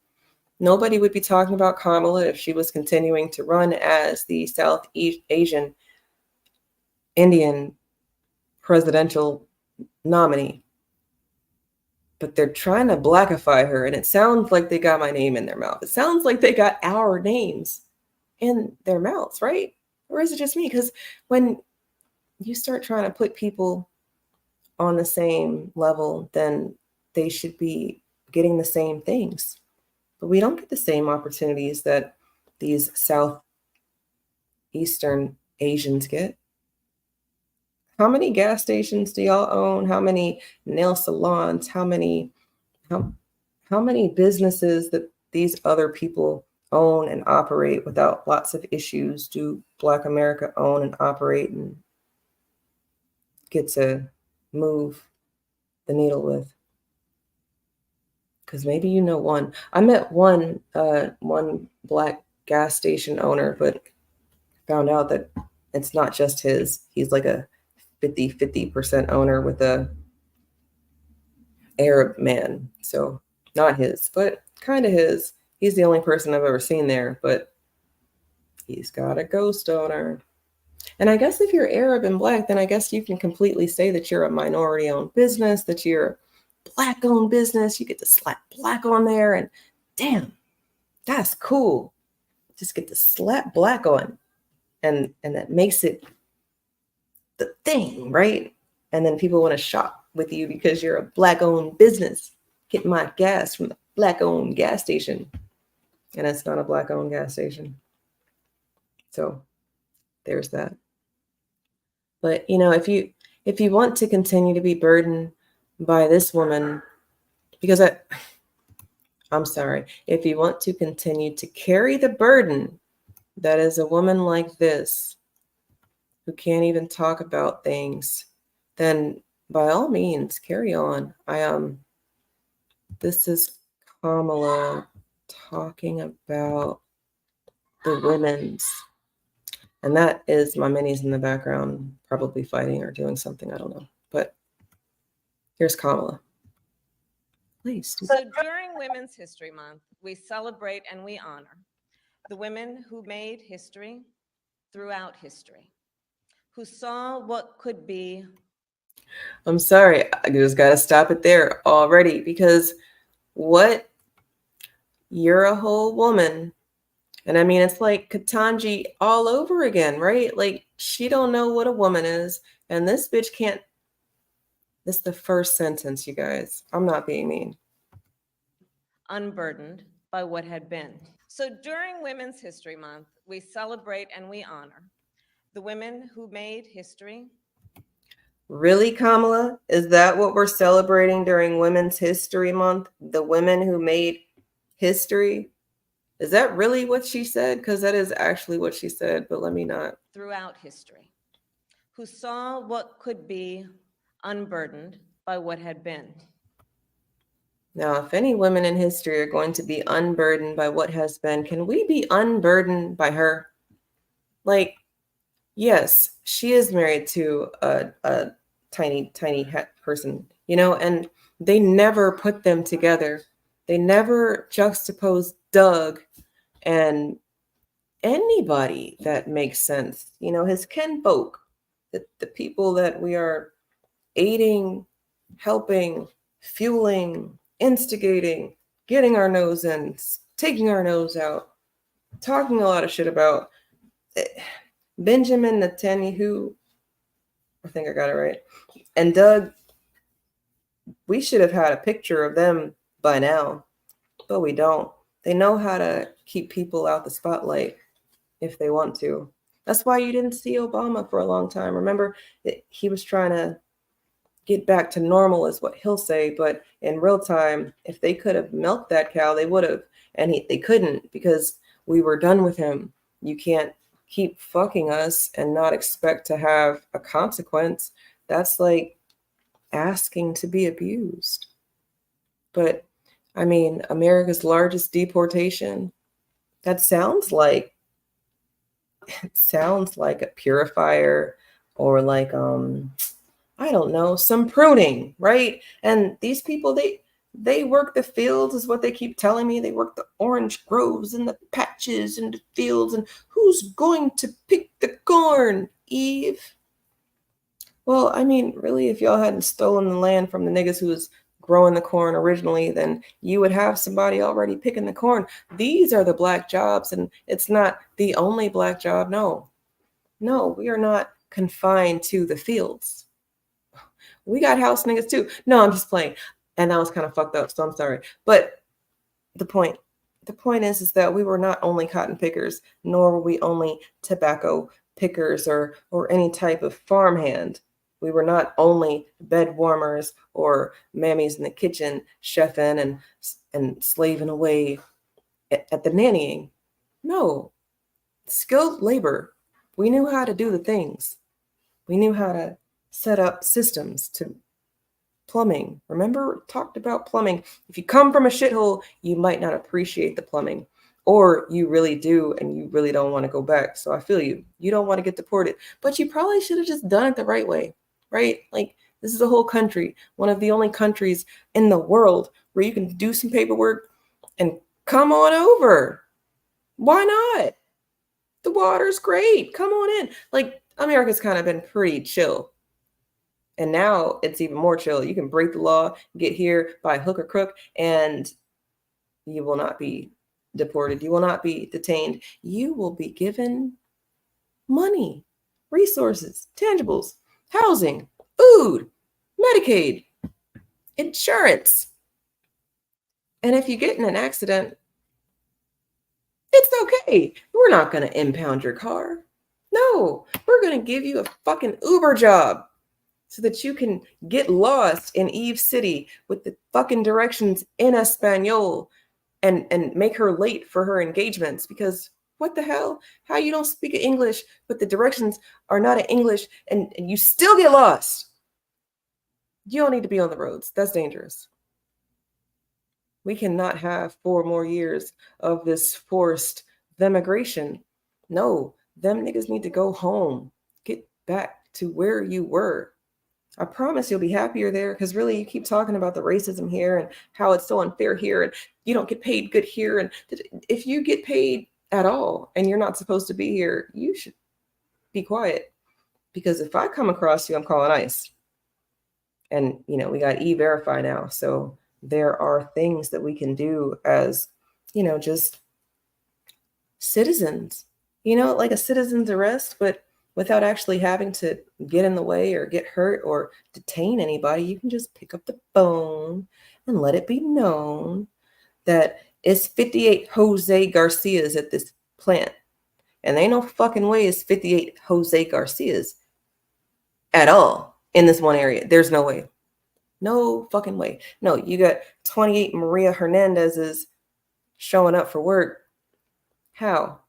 Nobody would be talking about Kamala if she was continuing to run as the Southeast Asian Indian presidential nominee. But they're trying to blackify her, and it sounds like they got my name in their mouth. It sounds like they got our names in their mouths, right? Or is it just me? Because when you start trying to put people on the same level, then they should be getting the same things. But we don't get the same opportunities that these Southeastern Asians get. How many gas stations do y'all own? How many nail salons? How many businesses that these other people own and operate without lots of issues do Black America own and operate and get to move the needle with? Because maybe you know one. I met one Black gas station owner, but found out that it's not just his. He's like a 50% owner with a Arab man. So not his, but kind of his. He's the only person I've ever seen there, but he's got a ghost owner. And I guess if you're Arab and Black, then I guess you can completely say that you're a minority-owned business, that you're a Black-owned business. You get to slap Black on there, and damn, that's cool. Just get to slap Black on, and that makes it the thing, right? And then people want to shop with you because you're a Black-owned business. Get my gas from the Black-owned gas station, and it's not a Black-owned gas station. So there's that. But if you want to continue to be burdened by this woman, because I'm sorry, if you want to continue to carry the burden that is a woman like this, who can't even talk about things, then by all means, carry on. This is Kamala talking about the women's. And that is my minis in the background, probably fighting or doing something, I don't know. But Here's Kamala. Please. So during Women's History Month, we celebrate and we honor the women who made history throughout history, who saw what could be. I'm sorry, I just got to stop it there already, because what? You're a whole woman. And I mean, it's like Katanji all over again, right? Like, she don't know what a woman is. And this bitch can't. This is the first sentence, you guys. I'm not being mean. Unburdened by what had been. So during Women's History Month, we celebrate and we honor the women who made history. Really, Kamala? Is that what we're celebrating during Women's History Month? The women who made history? Is that really what she said? Because that is actually what she said, but let me not. Throughout history, who saw what could be unburdened by what had been. Now, if any women in history are going to be unburdened by what has been, can we be unburdened by her? Like, yes, she is married to a tiny person, and they never put them together. They never juxtaposed Doug and anybody that makes sense. His kinfolk, the people that we are aiding, helping, fueling, instigating, getting our nose in, taking our nose out, talking a lot of shit about. Benjamin Netanyahu, I think I got it right, and Doug, we should have had a picture of them by now, but we don't. They know how to keep people out the spotlight if they want to. That's why you didn't see Obama for a long time. Remember, he was trying to get back to normal is what he'll say, but in real time, if they could have milked that cow, they would have, and they couldn't, because we were done with him. You can't keep fucking us and not expect to have a consequence. That's like asking to be abused. But I mean, America's largest deportation, that sounds like a purifier, or like I don't know, some pruning, right? And these people, they work the fields, is what they keep telling me. They work the orange groves and the patches and the fields. And who's going to pick the corn, Eve? Well, I mean, really, if y'all hadn't stolen the land from the niggas who was growing the corn originally, then you would have somebody already picking the corn. These are the black jobs, and it's not the only black job. No, we are not confined to the fields. We got house niggas too. No, I'm just playing. And that was kind of fucked up, so I'm sorry. But the point is that we were not only cotton pickers, nor were we only tobacco pickers or any type of farmhand. We were not only bed warmers or mammies in the kitchen, chefing and slaving away at the nannying. No, skilled labor. We knew how to do the things. We knew how to set up systems to plumbing. Remember, talked about plumbing. If you come from a shithole, you might not appreciate the plumbing, or you really do, and you really don't want to go back. So I feel you. You don't want to get deported, but you probably should have just done it the right way, right? Like, this is a whole country, one of the only countries in the world where you can do some paperwork and come on over. Why not? The water's great. Come on in. Like, America's kind of been pretty chill. And now it's even more chill. You can break the law, get here by hook or crook, and you will not be deported. You will not be detained. You will be given money, resources, tangibles, housing, food, Medicaid, insurance. And if you get in an accident, it's okay. We're not going to impound your car. No, we're going to give you a fucking Uber job so that you can get lost in Eve City with the fucking directions in Espanol and make her late for her engagements. Because what the hell? How you don't speak English, but the directions are not in English, and you still get lost? You don't need to be on the roads. That's dangerous. We cannot have 4 more years of this forced immigration. No, them niggas need to go home. Get back to where you were. I promise you'll be happier there, because really you keep talking about the racism here and how it's so unfair here and you don't get paid good here. And if you get paid at all and you're not supposed to be here, you should be quiet, because if I come across you, I'm calling ICE. And, you know, we got E-Verify now. So there are things that we can do as, you know, just citizens, you know, like a citizen's arrest, but without actually having to get in the way or get hurt or detain anybody. You can just pick up the phone and let it be known that it's 58 Jose Garcias at this plant. And there ain't no fucking way it's 58 Jose Garcias at all in this one area. There's no way. No fucking way. No, you got 28 Maria Hernandez's showing up for work. How?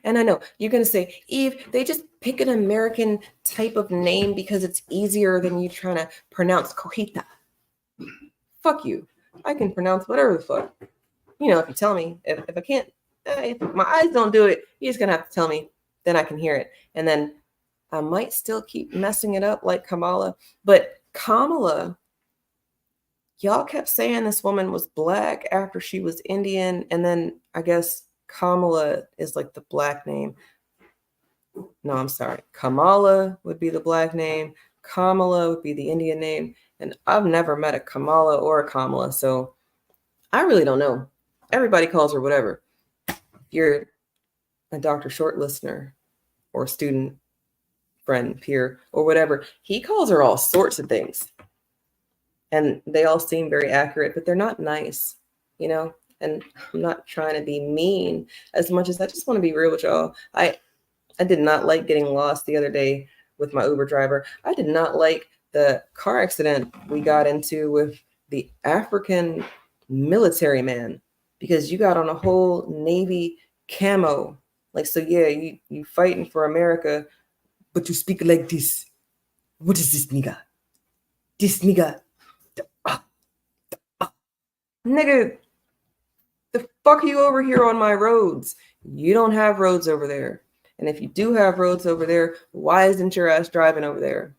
And I know you're going to say, Eve, they just pick an American type of name because it's easier than you trying to pronounce Cojita. Fuck you. I can pronounce whatever the fuck. You know, if you tell me, if I can't, if my eyes don't do it, you're just going to have to tell me, then I can hear it. And then I might still keep messing it up like Kamala. But Kamala, y'all kept saying this woman was black after she was Indian. And then I guess Kamala is like the black name. No, I'm sorry. Kamala would be the black name. Kamala would be the Indian name. And I've never met a Kamala or a Kamala. So I really don't know. Everybody calls her whatever. If you're a Dr. Short listener or student, friend, peer, or whatever, he calls her all sorts of things. And they all seem very accurate, but they're not nice, you know? And I'm not trying to be mean as much as I just want to be real with y'all. I did not like getting lost the other day with my Uber driver. I did not like the car accident we got into with the African military man, because you got on a whole Navy camo. Like, so yeah, you fighting for America, but you speak like this. What is this nigga? This nigga. Nigga, the fuck are you over here on my roads? You don't have roads over there. And if you do have roads over there, why isn't your ass driving over there?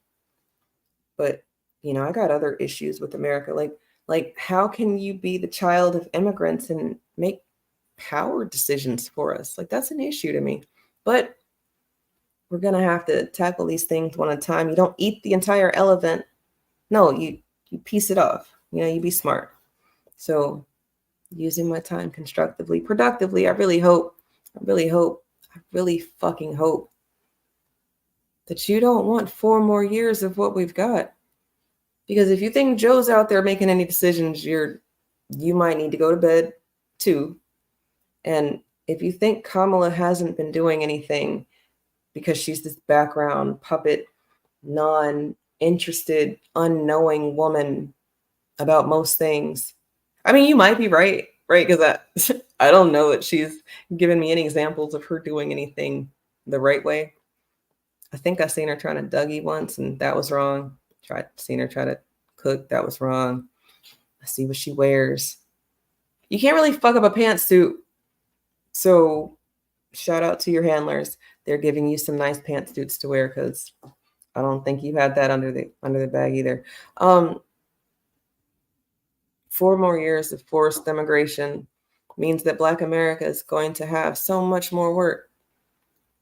But, you know, I got other issues with America. Like how can you be the child of immigrants and make power decisions for us? Like, that's an issue to me. But we're going to have to tackle these things one at a time. You don't eat the entire elephant. No, you piece it off. You know, you be smart. So using my time constructively, productively, I really fucking hope that you don't want 4 more years of what we've got. Because if you think Joe's out there making any decisions, you might need to go to bed too. And if you think Kamala hasn't been doing anything because she's this background puppet, non-interested, unknowing woman about most things, I mean, you might be right? Because I don't know that she's given me any examples of her doing anything the right way. I think I seen her trying to Dougie once, and that was wrong. Seen her try to cook, that was wrong. I see what she wears. You can't really fuck up a pantsuit. So shout out to your handlers. They're giving you some nice pantsuits to wear, because I don't think you had that under the bag either. 4 more years of forced immigration means that Black America is going to have so much more work.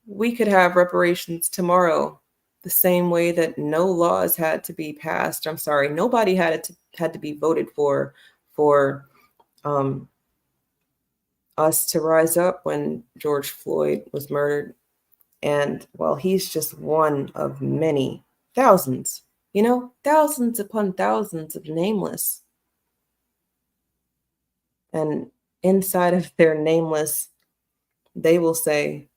We could have reparations tomorrow, the same way that no laws had to be passed. I'm sorry, nobody had to be voted for us to rise up when George Floyd was murdered. And while he's just one of many, thousands, you know, thousands upon thousands of nameless. And inside of their nameless, they will say,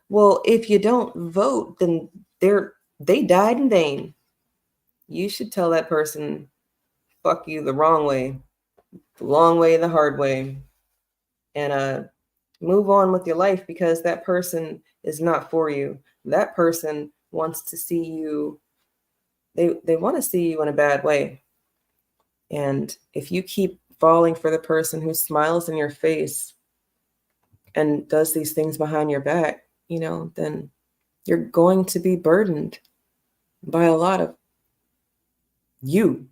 well, if you don't vote, then they died in vain. You should tell that person, fuck you the wrong way, the long way, the hard way, and move on with your life, because that person is not for you. That person wants to see you. They want to see you in a bad way. And if you keep falling for the person who smiles in your face and does these things behind your back, you know, then you're going to be burdened. by a lot of you.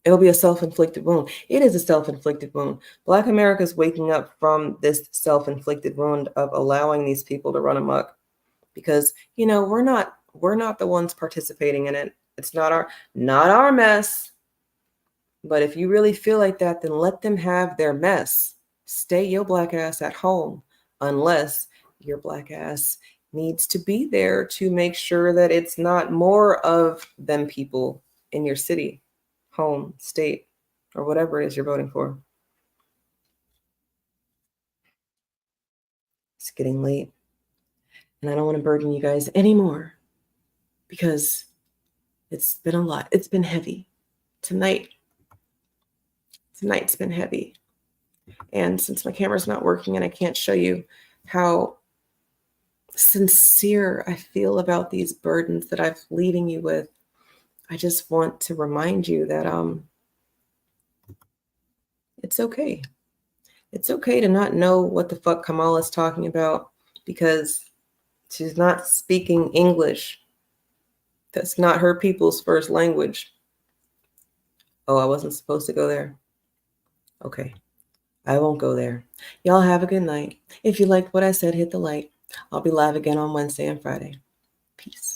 It'll be a self-inflicted wound. It is a self-inflicted wound. Black America is waking up from this self-inflicted wound of allowing these people to run amok, because we're not the ones participating in it. It's not our mess. But if you really feel like that, then let them have their mess. Stay your black ass at home, unless your black ass needs to be there to make sure that it's not more of them people in your city, home, state, or whatever it is you're voting for. It's getting late, and I don't want to burden you guys anymore, because it's been a lot. It's been heavy. Tonight's been heavy. And since my camera's not working and I can't show you how sincere I feel about these burdens that I'm leaving you with, I just want to remind you that it's okay. It's okay to not know what the fuck Kamala's talking about, because she's not speaking English. That's not her people's first language. Oh, I wasn't supposed to go there. Okay, I won't go there. Y'all have a good night. If you liked what I said, hit the like. I'll be live again on Wednesday and Friday. Peace.